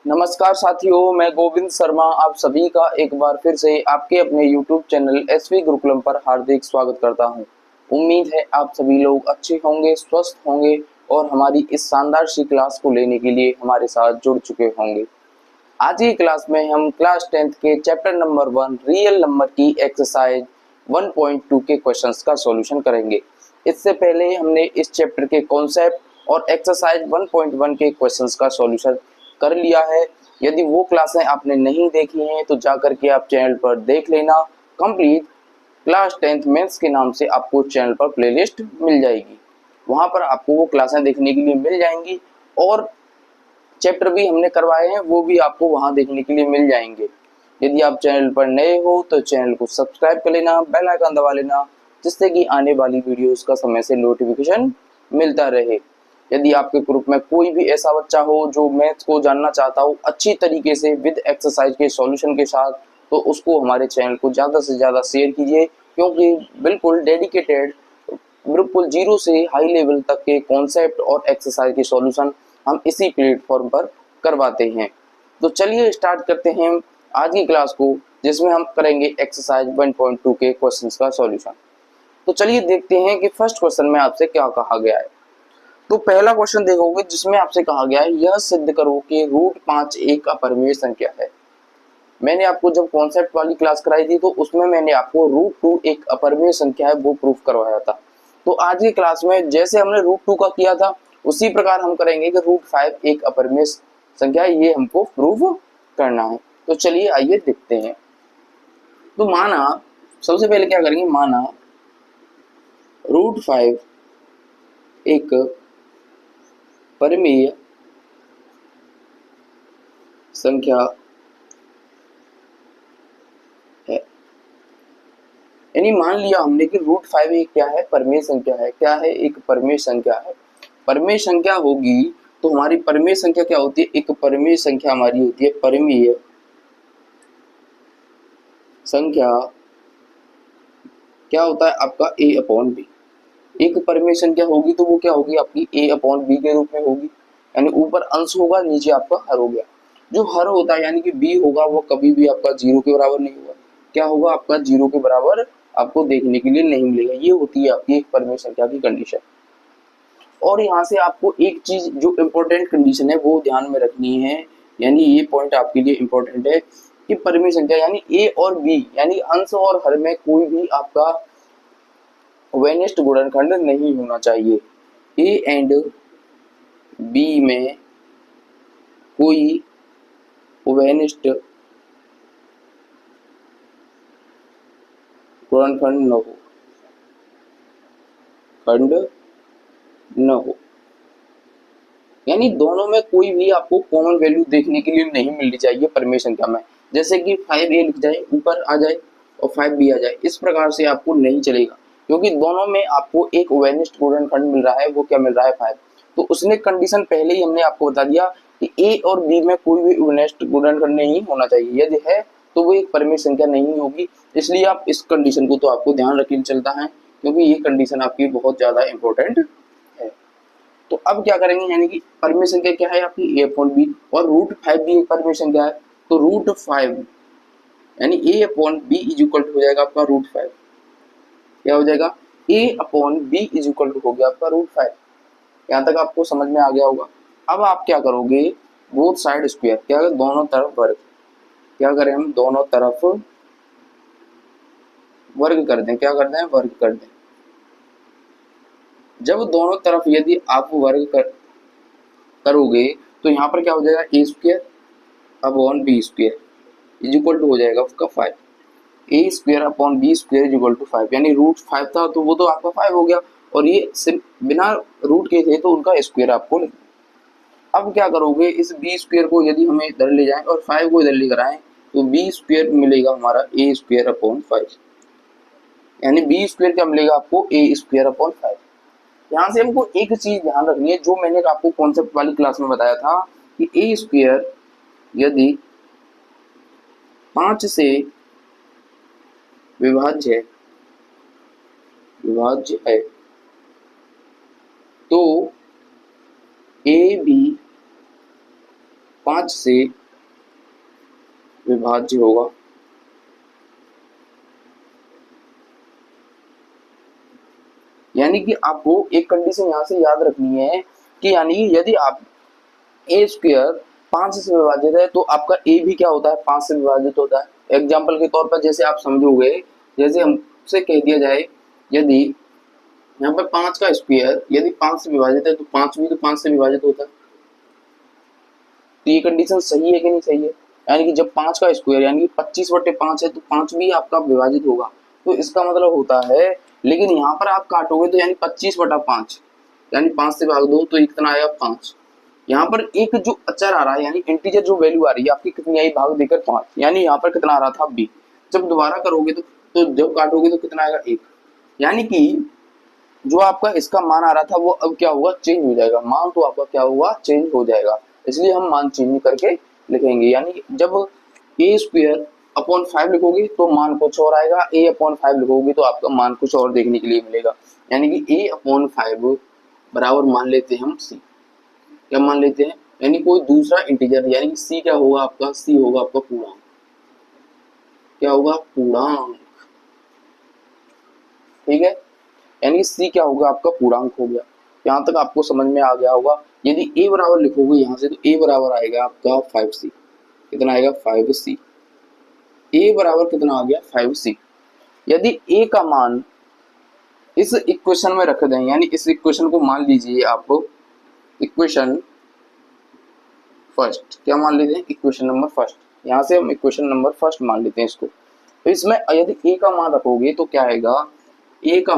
नमस्कार साथियों, मैं गोविंद शर्मा आप सभी का एक बार फिर से आपके अपने YouTube चैनल एसवी गुरुकुलम पर हार्दिक स्वागत करता हूं। उम्मीद है आप सभी लोग अच्छे होंगे, स्वस्थ होंगे और हमारी इस शानदार सी क्लास को लेने के लिए हमारे साथ जुड़ चुके होंगे। आज की क्लास में हम क्लास 10th के चैप्टर नंबर 1 रियल नंबर की एक्सरसाइज 1.2 के क्वेश्चंस का सॉल्यूशन करेंगे। इससे पहले हमने इस चैप्टर के कॉन्सेप्ट और एक्सरसाइज 1.1 के क्वेश्चंस का सॉल्यूशन कर लिया है। यदि वो क्लासें आपने नहीं देखी हैं तो जाकर के आप चैनल पर देख लेना। कंप्लीट क्लास 10th मेंस के नाम से आपको चैनल पर प्लेलिस्ट मिल जाएगी। वहां पर आपको वो क्लासें देखने के लिए मिल जाएंगी और चैप्टर भी हमने करवाए हैं वो भी आपको वहां देखने के लिए मिल जाएंगे। यदि आप चैनल पर नए हो तो चैनल को सब्सक्राइब कर लेना, बेल आइकन दबा लेना, जिससे कि आने वाली वीडियोस का समय से नोटिफिकेशन मिलता रहे। यदि आपके ग्रुप में कोई भी ऐसा बच्चा हो जो मैथ्स को जानना चाहता हो अच्छी तरीके से विद एक्सरसाइज के सॉल्यूशन के साथ, तो उसको हमारे चैनल को ज़्यादा से ज़्यादा शेयर कीजिए, क्योंकि बिल्कुल डेडिकेटेड, बिल्कुल जीरो से हाई लेवल तक के कॉन्सेप्ट और एक्सरसाइज के सॉल्यूशन हम इसी प्लेटफॉर्म पर करवाते हैं। तो चलिए स्टार्ट करते हैं आज की क्लास को, जिसमें हम करेंगे एक्सरसाइज 1.2 के क्वेश्चंस का सॉल्यूशन। तो चलिए देखते हैं कि फर्स्ट क्वेश्चन में आपसे क्या कहा गया है। तो पहला क्वेश्चन देखोगे जिसमें आपसे कहा गया है यह सिद्ध करो कि रूट 5 एक अपरिमेय संख्या है। मैंने आपको जब कॉन्सेप्ट वाली क्लास कराई थी तो उसमें मैंने आपको रूट 2 एक अपरिमेय संख्या है वो प्रूफ करवाया था। तो आज की क्लास में जैसे हमने रूट 2 का किया था उसी प्रकार हम करेंगे कि रूट 5 एक अपरिमेय संख्या है, ये हमको प्रूफ करना है। तो चलिए आइए देखते हैं। तो माना, सबसे पहले क्या करेंगे, माना रूट 5 एक परिमेय संख्या है। यानी मान लिया हमने कि रूट 5 एक क्या है, परिमेय संख्या है। क्या है? एक परिमेय संख्या है। परिमेय संख्या होगी तो हमारी परिमेय संख्या क्या होती है? एक परिमेय संख्या हमारी होती है परिमेय संख्या क्या होता है आपका a अपॉन बी। एक परिमेय संख्या होगी तो वो क्या होगी आपकी a अपॉन बी के रूप में होगी। यानी ऊपर अंश होगा, नीचे आपका हर हो गया। जो हर होता है यानी कि b होगा वो कभी भी आपका जीरो के बराबर नहीं होगा। क्या होगा? आपका जीरो के बराबर आपको देखने के लिए नहीं मिलेगा। ये होती है आपकी एक परिमेय संख्या की कंडीशन। और यहाँ से आपको एक चीज जो इम्पोर्टेंट कंडीशन है वो ध्यान में रखनी है, यानी ये पॉइंट आपके लिए इम्पोर्टेंट है कि परिमेय संख्या यानी ए और बी यानी अंश और हर में कोई भी आपका वेनिस्ट गुणनखंड नहीं होना चाहिए। ए एंड बी में कोई वेनिस्ट गुणनखंड न हो, खंड न हो। यानी दोनों में कोई भी आपको कॉमन वैल्यू देखने के लिए नहीं मिलनी चाहिए परिमेय संख्या में। जैसे कि 5a लिख जाए, ऊपर आ जाए और 5b आ जाए, इस प्रकार से आपको नहीं चलेगा, क्योंकि दोनों में आपको एक वेनिस्ट गुणनखंड मिल रहा है। वो क्या मिल रहा है? 5। तो उसने कंडीशन पहले ही हमने आपको बता दिया कि a और b में कोई भी वेनिस्ट गुणनखंड नहीं होना चाहिए। यदि है तो वो एक परिमेय संख्या नहीं होगी। इसलिए आप इस कंडीशन को तो आपको ध्यान रखना चलता है, क्योंकि ये कंडीशन आपकी बहुत ज्यादा इंपॉर्टेंट है। तो अब क्या करेंगे, यानी कि परिमेय संख्या क्या है आपकी a अपॉन बी, और रूट 5 भी एक परिमेय संख्या है। तो रूट 5 यानी a upon B is equal to हो जाएगा आपका रूट 5। क्या हो जाएगा? a upon B is equal to हो गया आपका रूट 5। यहाँ तक आपको समझ में आ गया होगा। अब आप क्या करोगे, बोथ साइड स्क्वायर, क्या करें? दोनों तरफ वर्ग। क्या करें हम? दोनों तरफ वर्ग कर दें। क्या कर दें? वर्ग कर दें। जब दोनों तरफ यदि आप वर्ग करोगे तो यहाँ पर क्या हो जाएगा? A square upon B square is equal to हो जाएगा उसका 5। A square upon B square is equal to 5। यानी रूट 5 था तो वो तो आपका 5 हो गया, और ये सिर्फ बिना रूट के थे तो उनका स्क्वायर आपको लिखना। अब क्या करोगे, इस बी स्क्वायर को यदि हमें इधर ले जाएं और 5 को इधर लेकर आए तो बी स्क्वायर मिलेगा हमारा ए स्क्वायर अपॉन 5। यानी बी स्क्वायर क्या मिलेगा आपको? ए स्क्वायर अपॉन 5। यहाँ से हमको एक चीज ध्यान रखनी है जो मैंने आपको कॉन्सेप्ट वाली क्लास में बताया था कि ए स्क्वायर यदि 5 से विभाज्य विभाज्य है तो ए बी 5 से विभाज्य होगा। यानी कि आपको एक कंडीशन यहाँ से याद रखनी है कि यानी कि यदि आप ए स्क्वायर 5 से विभाजित है तो आपका ए भी क्या होता है, 5 से विभाजित होता है। एग्जाम्पल के तौर पर जैसे आप समझोगे, जैसे हमसे कह दिया जाए यदि यहाँ पर 5 का स्क्वायर यदि 5 से विभाजित है तो 5 भी तो 5 से विभाजित होता है। तो ये कंडीशन सही है कि नहीं सही है? यानी कि जब 5 का स्क्वायर यानी कि 25/5 है तो 5 भी आपका विभाजित होगा। तो इसका मतलब होता है, लेकिन यहाँ पर आप काटोगे तो यानी 25/5 यानी 5 से भाग दो तो कितना आएगा 5। यहाँ पर एक जो अचर आ रहा है यानी इंटीजर जो वैल्यू आ रही है आपकी कितनी आई, भाग देकर 5, यानी यहाँ पर कितना आ रहा था b। जब दोबारा करोगे तो जब काटोगे तो कितना आएगा 1। यानी कि जो आपका इसका मान आ रहा था वो अब क्या होगा, चेंज हो जाएगा। मान तो आपका क्या हुआ, चेंज हो जाएगा। इसलिए हम मान चेंज करके लिखेंगे। यानी जब ए स्क्वायर अपॉन 5 लिखोगे तो मान कुछ और आएगा, ए अपॉन 5 लिखोगे तो आपका मान कुछ और देखने के लिए मिलेगा। यानी कि ए अपॉन 5 बराबर मान लेते हैं हम सी। क्या मान लेते हैं, यानी कोई दूसरा इंटीजर, यानी कि सी क्या होगा आपका, सी होगा आपका पूर्णांक। क्या होगा, पूर्णांक। ठीक है, यानी सी क्या होगा आपका पूर्णांक हो गया। यहाँ तक आपको समझ में आ गया होगा। यदि ए बराबर लिखोगे यहाँ से तो ए बराबर आएगा आपका 5c। कितना आएगा, 5c। ए बराबर कितना आ गया, 5c। यदि ए का मान इस इक्वेशन में रख दें, यानी इस इक्वेशन को मान लीजिए आप इक्वेशन फर्स्ट। क्या मान लेते हैं, इक्वेशन नंबर फर्स्ट। यहाँ से हम इक्वेशन नंबर फर्स्ट मान लेते हैं इसको। तो इसमें यदि ए का मान रखोगे तो क्या आएगा, ए का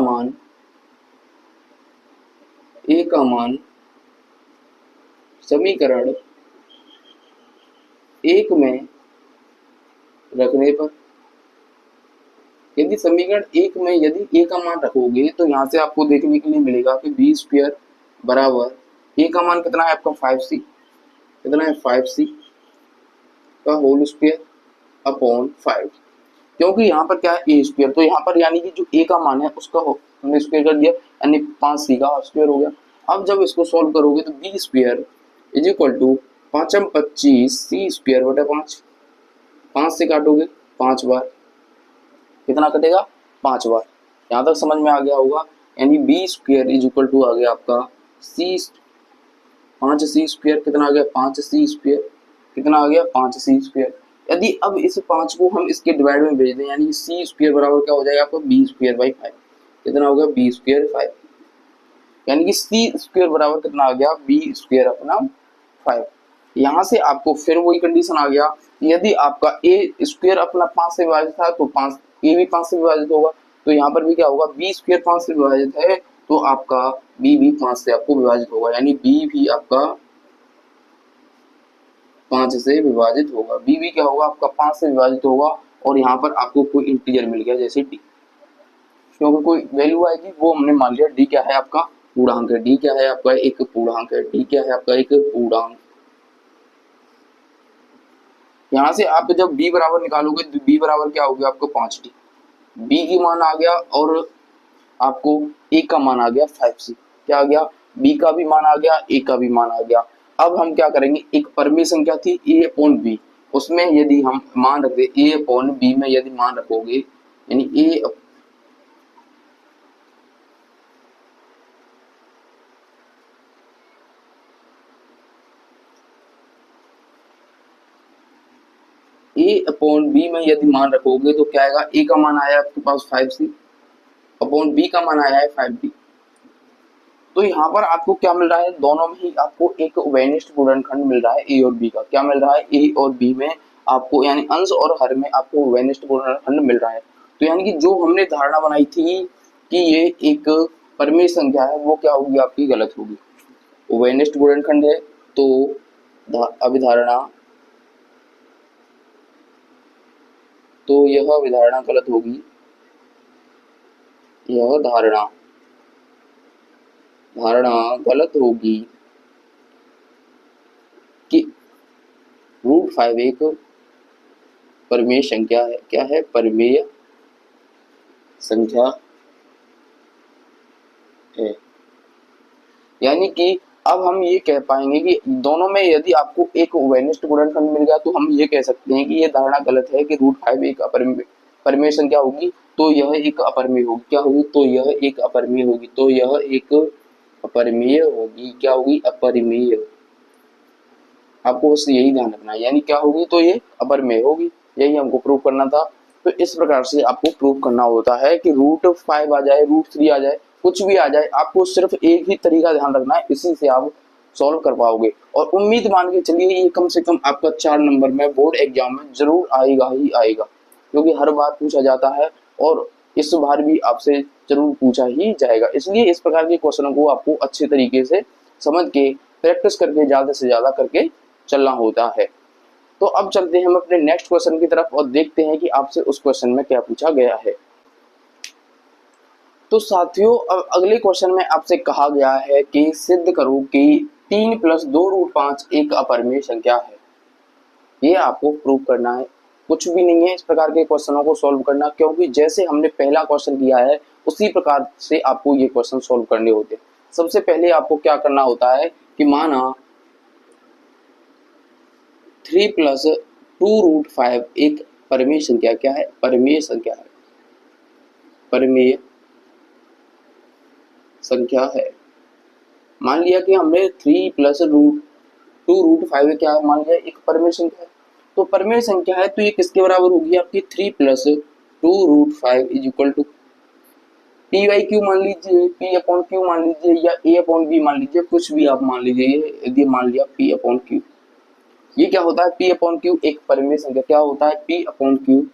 मान समीकरण 1 में रखने पर, यदि समीकरण 1 में यदि ए का मान रखोगे तो यहाँ से आपको देखने के लिए मिलेगा कि बी स्क्वायर बराबर ए का मान कितना है आपका 5c। कितना है, 5c का होल स्क्वायर अपॉन 5। क्योंकि यहाँ पर क्या है, ए स्क्वायर, तो यहाँ पर यानी कि जो ए का मान है उसका हमने स्क्वायर कर दिया, यानी 5c का स्क्वायर हो गया। अब जब इसको सॉल्व करोगे तो B square is equal to 5×25 C square बटा 5। 5 से काटोगे 5 बार, कितना कटेगा, 5 बार। यहाँ तक समझ में आ गया होगा। यानी B square is equal to आ गया आपका सी 5c स्क्वायर। कितना आ गया, 5c स्क्वायर। कितना आ गया, 5c स्क्वायर। यदि अब इस 5 को हम इसके डिवाइड में भेज दें, यानी सी स्क्वायर बराबर क्या हो जाएगा आपको, बी स्क्वायर बाई 5। कितना होगा, बी स्क्वायर 5। यानी कि सी स्क्वायर बराबर कितना आ गया, बी स्क्वायर अपना 5। यहाँ से आपको फिर वही कंडीशन आ गया, यदि आपका ए स्क्वायर अपना 5 से विभाजित था तो 5 ए भी 5 से विभाजित होगा। तो यहाँ पर भी क्या होगा, बी स्क्वायर 5 से विभाजित है तो आपका बी भी 5 से आपको विभाजित होगा। यानी बी भी आपका 5 से विभाजित होगा। बी भी क्या होगा आपका 5 से विभाजित होगा। और यहाँ पर आपको कोई इंटीजर मिल गया जैसे डी, क्योंकि कोई वैल्यू आएगी वो हमने मान लिया। डी क्या है आपका, पूर्णांक है। डी क्या है आपका, एक पूर्णांक है। डी क्या है आपका, एक पूर्णांक। यहाँ से आप जब b बराबर निकालोगे तो b बराबर क्या हो गया आपको 5d। b की मान आ गया और आपको a का मान आ गया 5c। क्या आ गया, b का भी मान आ गया, a का भी मान आ गया। अब हम क्या करेंगे, एक परिमेय संख्या थी a अपॉन b, उसमें यदि हम मान रख दे a अपॉन b में यदि मान रखोगे, यानी a अपॉन b में यदि मान रखोगे तो क्या आएगा, a का मान आया आपके पास 5c अपॉन b का मान आया है 5d। तो यहाँ पर आपको क्या मिल रहा है, दोनों में ही आपको एक वेनिष्ठ गुणनखंड मिल रहा है ए और बी का। क्या मिल रहा है, ए और बी में आपको यानी अंश और हर में आपको वेनिष्ठ गुणनखंड मिल रहा है। तो यानी कि जो हमने धारणा बनाई थी कि ये एक परिमेय संख्या है वो क्या होगी आपकी, गलत होगी। वेनिष्ठ गुणनखंड है तो अभिधारणा, तो यह अभिधारणा गलत होगी। यह धारणा गलत होगी कि √5 एक परिमेय संख्या है। क्या है, परिमेय संख्या है। यानी कि अब हम ये कह पाएंगे कि दोनों में यदि आपको एक वेनिस्ट गुणनखंड मिल गया तो हम ये कह सकते हैं कि ये धारणा गलत है कि √5 एक अपरिमेय संख्या होगी तो यह एक अपरिमेय होगी। क्या होगी? तो यह एक अपरिमेय होगी। तो यह एक अपरिमेय होगी। क्या होगी? अपरिमेय। आपको बस यही ध्यान रखना है, यानी क्या होगी? तो ये अपरिमेय होगी। यही हमको प्रूव करना था। तो इस प्रकार से आपको प्रूव करना होता है कि √5 आ जाए, √3 आ जाए, कुछ भी आ जाए, आपको सिर्फ एक ही तरीका ध्यान रखना है, इसी से आप सॉल्व कर पाओगे। और उम्मीद मान के चलिए ये कम से कम आपका 4 नंबर में बोर्ड एग्जाम में जरूर आएगा ही आएगा, क्योंकि हर बार पूछा जाता है और इस बार भी आपसे जरूर पूछा ही जाएगा। इसलिए इस प्रकार के क्वेश्चनों को आपको अच्छे तरीके से समझ के प्रैक्टिस करके ज्यादा से ज्यादा करके चलना होता है। तो अब चलते हैं हम अपने नेक्स्ट क्वेश्चन की तरफ और देखते हैं कि आपसे उस क्वेश्चन में क्या पूछा गया है। तो साथियों, अब अगले क्वेश्चन में आपसे कहा गया है कि सिद्ध करो कि 3 + 2√5 एक अपरिमेय संख्या है। ये आपको प्रूव करना है, कुछ भी नहीं है इस प्रकार के क्वेश्चनों को सॉल्व करना, क्योंकि जैसे हमने पहला क्वेश्चन किया है उसी प्रकार से आपको ये क्वेश्चन सॉल्व करने होते हैं। सबसे पहले आपको क्या करना होता है कि माना 3 + 2√5 एक परिमेय संख्या क्या है? परिमेय संख्या है। परिमेय संख्या है। मान लिया कि हमने 3 + 2√5 क्या है? मान लिया एक परिमेय संख्या है। तो परिमेय संख्या है तो ये किसके बराबर होगी? आपकी 3 + 2√5 = p/q मान लीजिए, p/q मान लीजिए, या a/b मान लीजिए, कुछ भी आप मान लीजिए। यदि मान लिया p/q, ये क्या होता है? p/q एक परिमेय संख्या क्या होता है? p/q,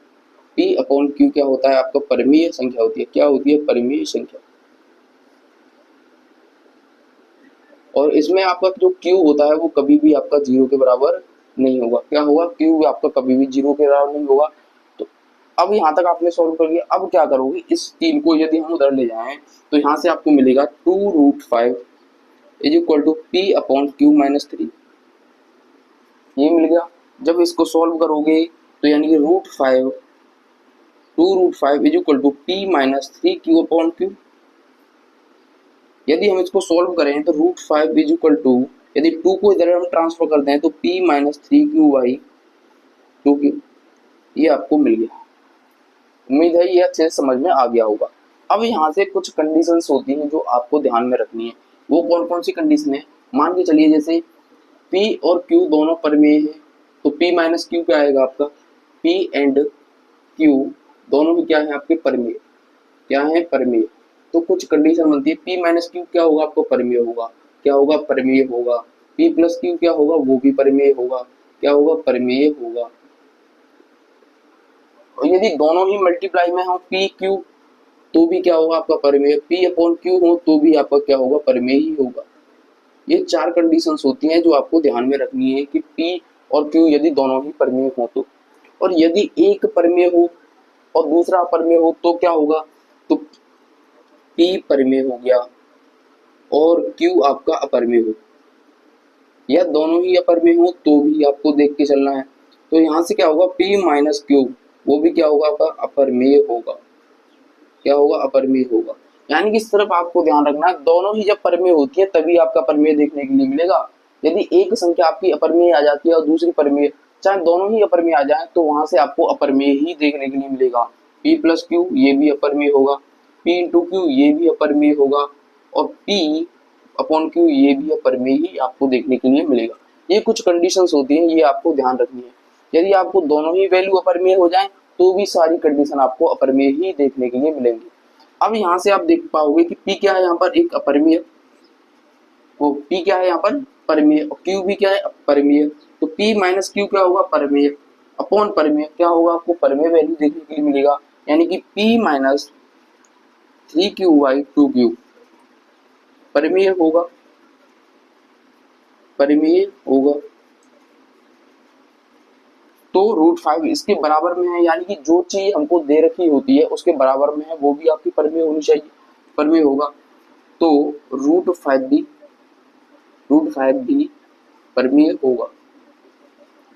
p/q क्या होता है? आपका परिमेय संख्या होती है। क्या होती है? परिमेय संख्या। और इसमें आपका जो q होता है वो कभी भी आपका 0 के बराबर नहीं होगा। क्या होगा? q आपका कभी भी 0 के बराबर नहीं होगा। तो अब यहाँ तक आपने सॉल्व कर लिया। अब क्या करोगे? इस 3 को यदि हम उधर ले जाएं तो यहाँ से आपको मिलेगा 2√5 = p/q-3। ये मिल गया। जब इसको सॉल्व करोगे तो यानी कि √5 2√5 = p-3q/q। यदि हम इसको सॉल्व करें तो √5 = यदि 2 को इधर हम ट्रांसफर कर दें तो p-3q/2q। ये आपको मिल गया। उम्मीद है ये अच्छे से समझ में आ गया होगा। अब यहाँ से कुछ कंडीशंस होती हैं जो आपको ध्यान में रखनी है। वो कौन कौन सी कंडीशन है? मान के चलिए जैसे p और q दोनों परिमेय है तो p-q क्या आएगा आपका? p एंड q दोनों भी क्या है? आपके परिमेय। क्या है? परिमेय। तो कुछ कंडीशन बनती है। p-q क्या होगा? आपको परिमेय होगा। क्या होगा? परिमेय होगा। p+q क्या होगा? वो भी परिमेय होगा। क्या होगा? परिमेय होगा। और यदि दोनों ही मल्टीप्लाई में हो p-q तो भी क्या होगा? आपका परिमेय। p/q हो तो भी आपका क्या होगा? परिमेय ही होगा। ये 4 कंडीशंस होती हैं जो आपको ध्यान में रखनी है कि p और q यदि दोनों ही परिमेय हो तो। और यदि एक परिमेय हो और दूसरा अपरिमेय हो तो क्या होगा? तो p परिमेय हो गया और q आपका अपरिमेय हो, या दोनों ही अपरिमेय हो तो भी आपको देख के चलना है। तो यहाँ से क्या होगा? p-q वो भी क्या होगा? आपका अपरिमेय होगा। क्या होगा? अपरिमेय होगा। यानी कि सिर्फ आपको ध्यान रखना है दोनों ही जब परिमेय होती है तभी आपका परिमेय देखने के लिए मिलेगा। यदि एक संख्या आपकी अपरिमेय आ जाती है और दूसरी परिमेय, चाहे दोनों ही अपरिमेय आ जाए तो वहां से आपको अपरिमेय ही देखने के लिए मिलेगा। p+q ये भी अपरिमेय होगा, p/q ये भी अपरिमेय होगा और p/q ये भी अपरिमेय ही आपको देखने के लिए मिलेगा। ये कुछ कंडीशंस होती हैं, ये आपको ध्यान रखनी है। यदि आपको दोनों ही वैल्यू अपरिमेय हो जाए तो भी सारी कंडीशन आपको अपरिमेय ही देखने के लिए मिलेंगी। अब यहाँ से आप देख पाओगे कि p क्या है? यहाँ पर एक अपरिमेय, वो p क्या है? यहाँ पर परिमेय, और q भी क्या है? परिमेय। तो p-q क्या होगा? परिमेय अपॉन परिमेय क्या होगा? आपको परिमेय वैल्यू देखने के लिए मिलेगा, यानी कि p-3q/2q परिमेय होगा। परिमेय होगा। तो √5 इसके बराबर में है, यानी कि जो चीज हमको दे रखी होती है उसके बराबर में है वो भी आपकी परिमेय होनी चाहिए। परिमेय होगा तो √5 भी परिमेय होगा।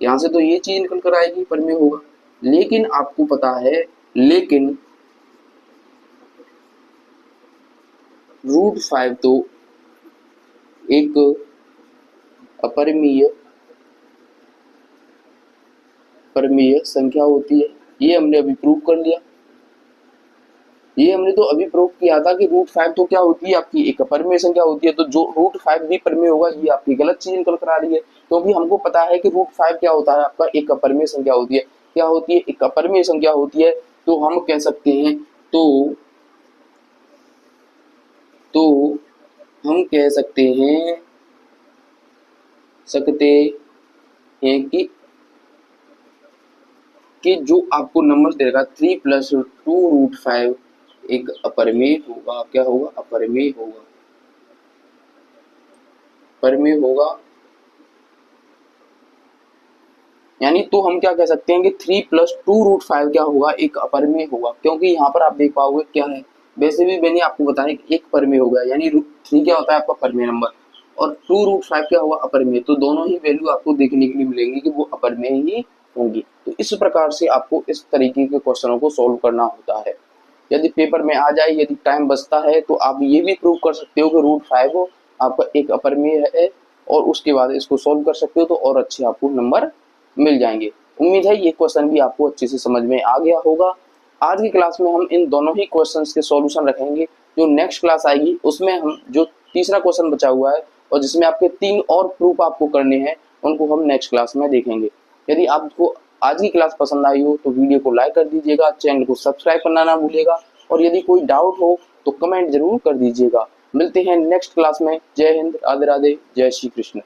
यहाँ से तो ये चीज निकल कर आएगी, परिमेय होगा। लेकिन आपको पता है, लेकिन √5 तो एक अपरिमेय परिमेय संख्या होती है। ये हमने अभी प्रूव कर लिया। ये हमने तो अभी प्रूव किया था कि √5 तो क्या होती है, आपकी एक अपरिमेय संख्या होती है। तो जो √5 भी परिमेय होगा, ये आपकी गलत चीज निकल कर आ रही है, क्योंकि हमको पता है कि √5 क्या होता है, आपका एक अपरिमेय संख्या होती है। क्या होती है? एक अपरिमेय संख्या होती है। तो हम कह सकते हैं, तो हम कह सकते हैं कि जो आपको नंबर देगा 3 + 2√5 एक अपरिमेय होगा। क्या होगा? अपरिमेय होगा। परिमेय होगा। यानी तो हम क्या कह सकते हैं कि 3 + 2√5 क्या होगा? एक अपरिमेय होगा, क्योंकि यहाँ पर आप देख पाओगे क्या है, वैसे भी मैंने आपको बताया कि एक परिमेय होगा, यानी 3 क्या होता है आपका परिमेय नंबर, और 2√5 क्या होगा? अपरिमेय। तो दोनों ही वैल्यू आपको देखने के लिए मिलेंगी कि वो अपरिमेय ही होंगी। तो इस प्रकार से आपको इस तरीके के क्वेश्चनों को सॉल्व करना होता है। यदि पेपर में आ जाए, यदि टाइम बचता है, तो आप ये भी प्रूव कर सकते हो कि √5 आपका एक अपरिमेय है, और उसके बाद इसको सॉल्व कर सकते हो, तो और अच्छे आपको नंबर मिल जाएंगे। उम्मीद है ये क्वेश्चन भी आपको अच्छे से समझ में आ गया होगा। आज की क्लास में हम इन दोनों ही क्वेश्चंस के सॉल्यूशन रखेंगे। जो नेक्स्ट क्लास आएगी उसमें हम जो तीसरा क्वेश्चन बचा हुआ है, और जिसमें आपके 3 और प्रूफ आपको करने हैं, उनको हम नेक्स्ट क्लास में देखेंगे। यदि आपको आज की क्लास पसंद आई हो तो वीडियो को लाइक कर दीजिएगा, चैनल को सब्सक्राइब करना ना भूलिएगा, और यदि कोई डाउट हो तो कमेंट जरूर कर दीजिएगा। मिलते हैं नेक्स्ट क्लास में। जय हिंद, राधे राधे, जय श्री कृष्ण।